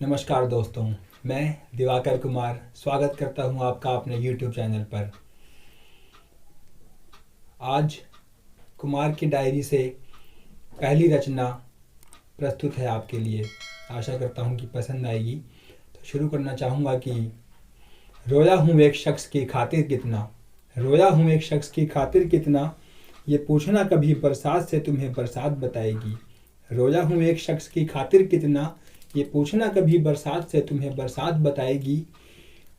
नमस्कार दोस्तों, मैं दिवाकर कुमार स्वागत करता हूं आपका अपने YouTube चैनल पर। आज कुमार की डायरी से पहली रचना प्रस्तुत है आपके लिए। आशा करता हूं कि पसंद आएगी। तो शुरू करना चाहूँगा कि रोया हूँ एक शख्स की खातिर कितना, रोया हूँ एक शख्स की खातिर कितना, ये पूछना कभी बरसात से तुम्हें बरसात बताएगी। रोया हूँ एक शख्स की खातिर कितना, ये पूछना कभी बरसात से तुम्हें बरसात बताएगी।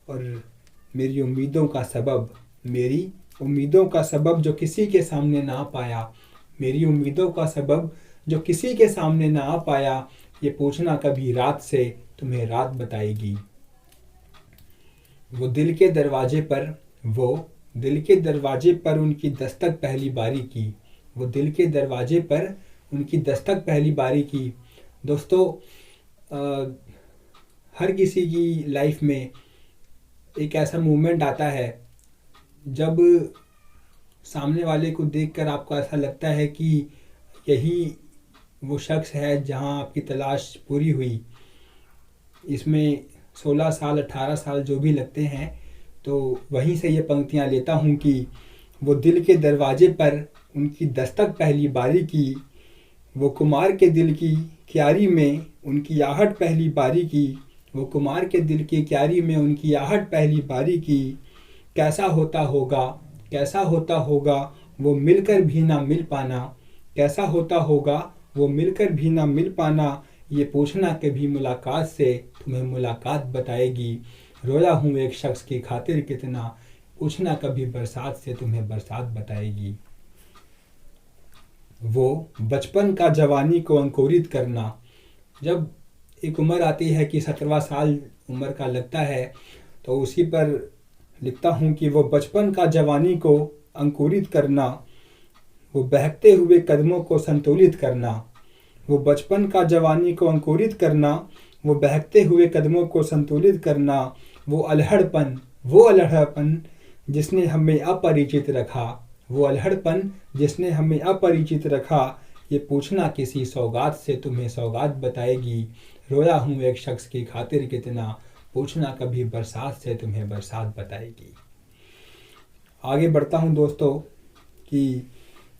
और मेरी उम्मीदों का सबब, मेरी उम्मीदों का सबब जो किसी के सामने ना पाया, मेरी उम्मीदों का सबब जो किसी के सामने ना आ पाया, ये पूछना कभी रात से तुम्हें रात बताएगी। वो दिल के दरवाजे पर, वो दिल के दरवाजे पर उनकी दस्तक पहली बारी की, वो दिल के दरवाजे पर उनकी दस्तक पहली बारी की। दोस्तों, हर किसी की लाइफ में एक ऐसा मोमेंट आता है जब सामने वाले को देखकर आपको ऐसा लगता है कि यही वो शख्स है जहां आपकी तलाश पूरी हुई। इसमें 16 साल 18 साल जो भी लगते हैं, तो वहीं से ये पंक्तियां लेता हूं कि वो दिल के दरवाजे पर उनकी दस्तक पहली बारी की, वो कुमार के दिल की क्यारी में उनकी आहट पहली बारी की, वो कुमार के दिल की क्यारी में उनकी आहट पहली बारी की। कैसा होता होगा, कैसा होता होगा वो मिलकर भी ना मिल पाना, कैसा होता होगा वो मिलकर भी ना मिल पाना, ये पूछना कभी मुलाकात से तुम्हें मुलाकात बताएगी। रोया हूँ एक शख्स की खातिर कितना, पूछना कभी बरसात से तुम्हें बरसात बताएगी। वो बचपन का जवानी को अंकुरित करना, जब एक उम्र आती है कि 17वां साल उम्र का लगता है, तो उसी पर लिखता हूँ कि वो बचपन का जवानी को अंकुरित करना, वो बहकते हुए कदमों को संतुलित करना, वो बचपन का जवानी को अंकुरित करना, वो बहकते हुए कदमों को संतुलित करना, वो अल्हड़पन जिसने हमें अपरिचित रखा, वो अल्हड़पन जिसने हमें अपरिचित रखा, ये पूछना किसी सौगात से तुम्हें सौगात बताएगी। रोया हूँ एक शख्स की खातिर कितना, पूछना कभी बरसात से तुम्हें बरसात बताएगी। आगे बढ़ता हूँ दोस्तों कि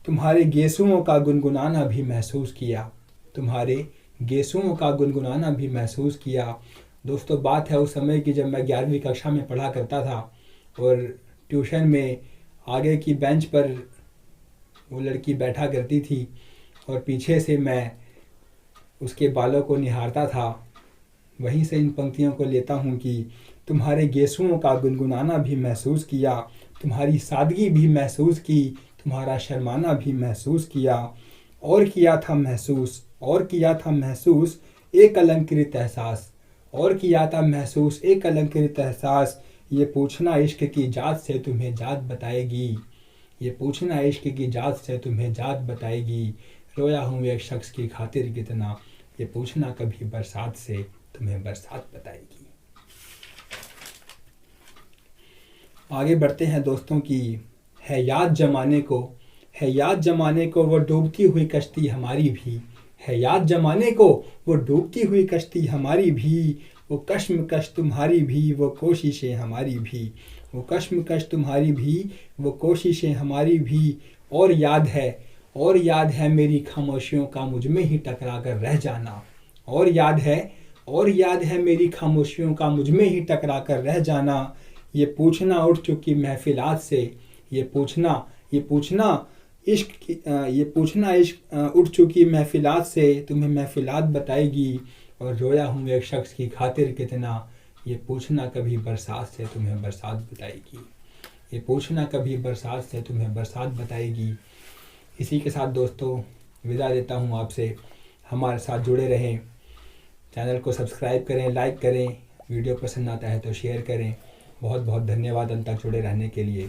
तुम्हारे गेसुओं का गुनगुनाना भी महसूस किया, तुम्हारे गेसुओं का गुनगुनाना भी महसूस किया। दोस्तों, बात है उस समय की जब मैं 11वीं कक्षा में पढ़ा करता था और ट्यूशन में आगे की बेंच पर वो लड़की बैठा करती थी और पीछे से मैं उसके बालों को निहारता था। वहीं से इन पंक्तियों को लेता हूँ कि तुम्हारे गेसुओं का गुनगुनाना भी महसूस किया, तुम्हारी सादगी भी महसूस की, तुम्हारा शर्माना भी महसूस किया, और किया था महसूस, और किया था महसूस एक अलंकृत एहसास, और किया था महसूस एक अलंकृत एहसास। ये पूछना इश्क की जात से तुम्हें जात बताएगी, ये पूछना इश्क की जात से तुम्हें जात बताएगी। रोया हूँ एक शख्स की खातिर कितना, ये पूछना कभी बरसात से तुम्हें बरसात बताएगी। आगे बढ़ते हैं दोस्तों कि है याद जमाने को, है याद जमाने को वो डूबती हुई कश्ती हमारी भी, है याद जमाने को वो डूबती हुई कश्ती हमारी भी, वो कश्मकश तुम्हारी भी वो कोशिशें हमारी भी, वो कश्मकश तुम्हारी भी वो कोशिशें हमारी भी। और याद है मेरी खामोशियों का मुझ में ही टकरा कर रह जाना, और याद है मेरी खामोशियों का मुझ में ही टकरा कर रह जाना। ये पूछना उठ चुकी महफिलात से, ये पूछना इश्क उठ चुकी महफिलात से तुम्हें महफिलात बताएगी। और रोया हूँ एक शख्स की खातिर कितना, ये पूछना कभी बरसात से तुम्हें बरसात बताएगी, ये पूछना कभी बरसात से तुम्हें बरसात बताएगी। इसी के साथ दोस्तों विदा देता हूँ आपसे। हमारे साथ जुड़े रहें, चैनल को सब्सक्राइब करें, लाइक करें, वीडियो पसंद आता है तो शेयर करें। बहुत बहुत धन्यवाद अंत तक जुड़े रहने के लिए।